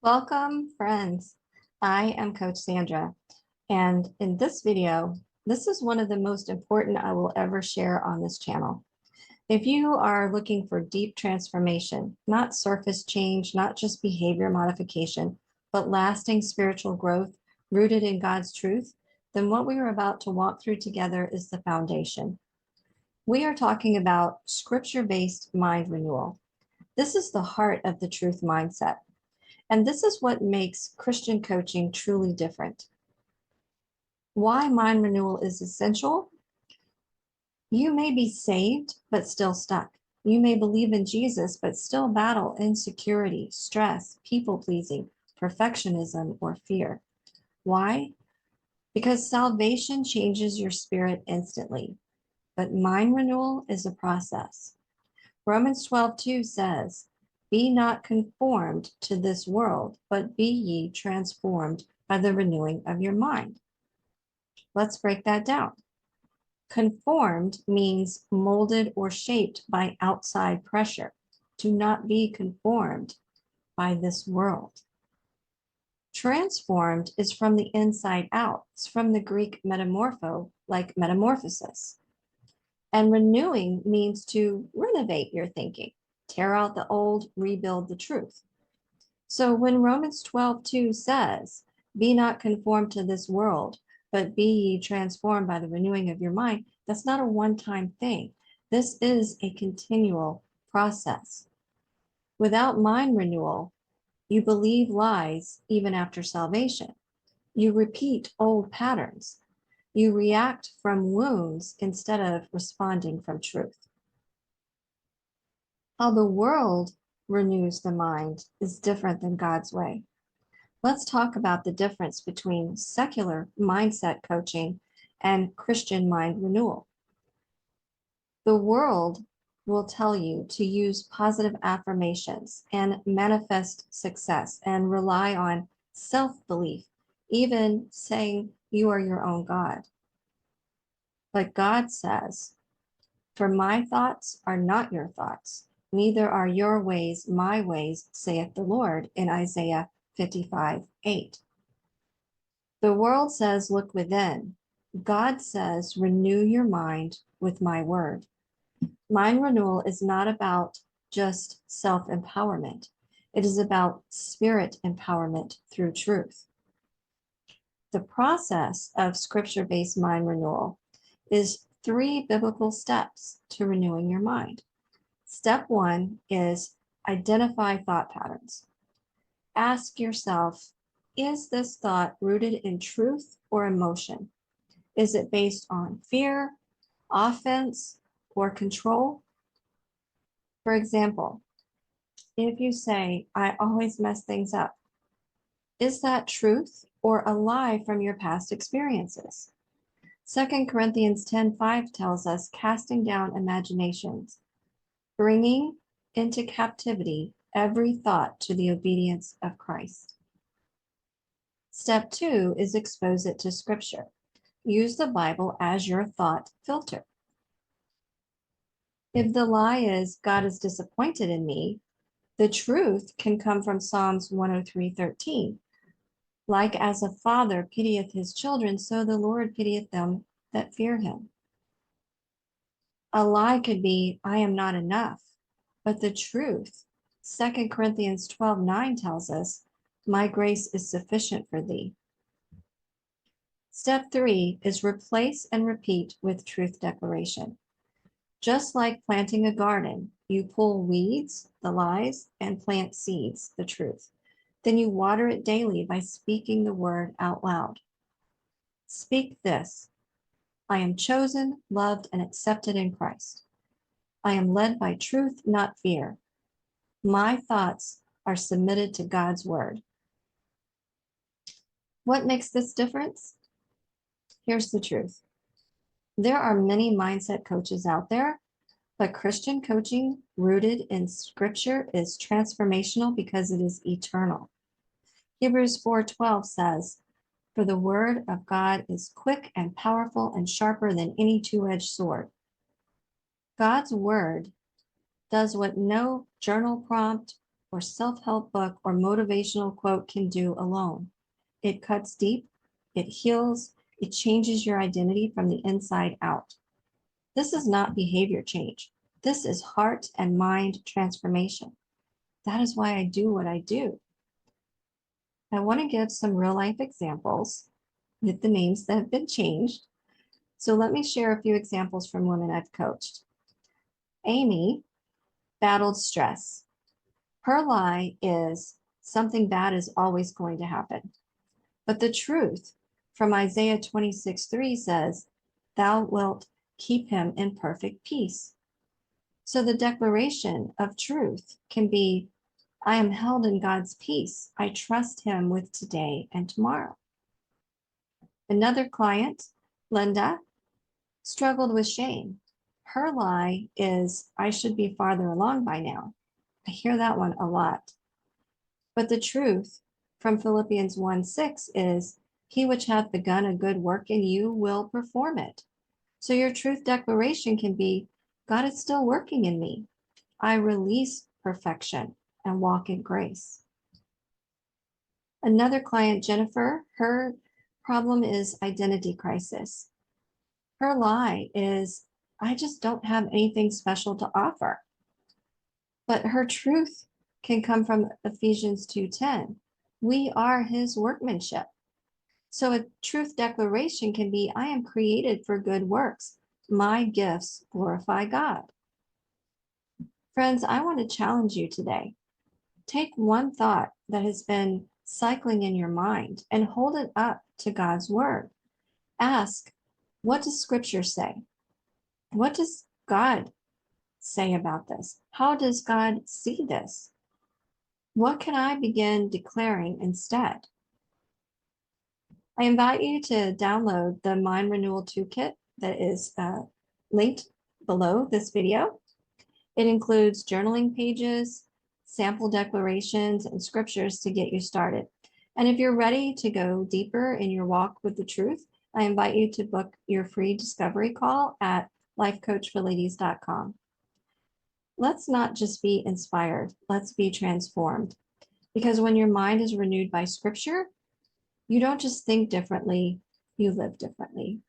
Welcome, friends. I am Coach Sandra, and in this video, this is one of the most important I will ever share on this channel. If you are looking for deep transformation, not surface change, not just behavior modification, but lasting spiritual growth rooted in God's truth, then what we are about to walk through together is the foundation. We are talking about Scripture-Based Mind Renewal. This is the heart of the truth mindset. And this is what makes Christian coaching truly different. Why mind renewal is essential? You may be saved, but still stuck. You may believe in Jesus, but still battle insecurity, stress, people-pleasing, perfectionism, or fear. Why? Because salvation changes your spirit instantly, but mind renewal is a process. Romans 12:2 says, "Be not conformed to this world, but be ye transformed by the renewing of your mind." Let's break that down. Conformed means molded or shaped by outside pressure. Do not be conformed by this world. Transformed is from the inside out. It's from the Greek metamorpho, like metamorphosis. And renewing means to renovate your thinking. Tear out the old, rebuild the truth. So when Romans 12:2 says, "Be not conformed to this world, but be ye transformed by the renewing of your mind," that's not a one-time thing. This is a continual process. Without mind renewal, you believe lies even after salvation. You repeat old patterns. You react from wounds instead of responding from truth. How the world renews the mind is different than God's way. Let's talk about the difference between secular mindset coaching and Christian mind renewal. The world will tell you to use positive affirmations and manifest success and rely on self-belief, even saying you are your own God. But God says, "For my thoughts are not your thoughts, neither are your ways my ways, saith the Lord," in Isaiah 55:8. The world says, "Look within." God says, "Renew your mind with my word." Mind renewal is not about just self-empowerment. It is about spirit empowerment through truth. The process of scripture-based mind renewal is 3 biblical steps to renewing your mind. Step 1 is identify thought patterns. Ask yourself, is this thought rooted in truth or emotion? Is it based on fear, offense, or control? For example, if you say, "I always mess things up," is that truth or a lie from your past experiences? 2 Corinthians 10:5 tells us, "Casting down imaginations, bringing into captivity every thought to the obedience of Christ." Step 2 is expose it to Scripture. Use the Bible as your thought filter. If the lie is, "God is disappointed in me," the truth can come from Psalms 103:13. "Like as a father pitieth his children, so the Lord pitieth them that fear him." A lie could be, "I am not enough," but the truth, 2 Corinthians 12:9 tells us, "My grace is sufficient for thee." Step 3 is replace and repeat with truth declaration. Just like planting a garden, you pull weeds, the lies, and plant seeds, the truth. Then you water it daily by speaking the word out loud. Speak this: "I am chosen, loved, and accepted in Christ. I am led by truth, not fear. My thoughts are submitted to God's word." What makes this difference? Here's the truth. There are many mindset coaches out there, but Christian coaching rooted in Scripture is transformational because it is eternal. Hebrews 4:12 says, "For the word of God is quick and powerful and sharper than any two-edged sword." God's word does what no journal prompt or self-help book or motivational quote can do alone. It cuts deep, it heals, it changes your identity from the inside out. This is not behavior change. This is heart and mind transformation. That is why I do what I do. I want to give some real life examples with the names that have been changed. So let me share a few examples from women I've coached. Amy battled stress. Her lie is something bad is always going to happen. But the truth from Isaiah 26:3 says, thou wilt keep him in perfect peace. So the declaration of truth can be, I am held in God's peace. I trust him with today and tomorrow. Another client, Linda, struggled with shame. Her lie is, I should be farther along by now. I hear that one a lot. But the truth from Philippians 1:6 is, he which hath begun a good work in you will perform it. So your truth declaration can be, God is still working in me. I release perfection and walk in grace. Another client, Jennifer, her problem is identity crisis. Her lie is, I just don't have anything special to offer. But her truth can come from Ephesians 2:10. We are his workmanship. So a truth declaration can be, I am created for good works. My gifts glorify God. Friends, I want to challenge you today. Take one thought that has been cycling in your mind and hold it up to God's word. Ask, what does Scripture say? What does God say about this? How does God see this? What can I begin declaring instead? I invite you to download the Mind Renewal Toolkit that is linked below this video. It includes journaling pages, sample declarations, and scriptures to get you started. And if you're ready to go deeper in your walk with the truth, I invite you to book your free discovery call at lifecoachforladies.com. Let's not just be inspired, let's be transformed. Because when your mind is renewed by scripture, you don't just think differently, you live differently.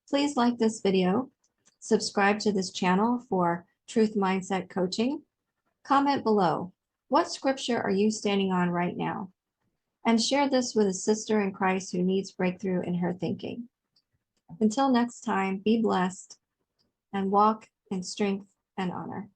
Please like this video, subscribe to this channel for Truth Mindset Coaching. Comment below, what scripture are you standing on right now? And share this with a sister in Christ who needs breakthrough in her thinking. Until next time, be blessed and walk in strength and honor.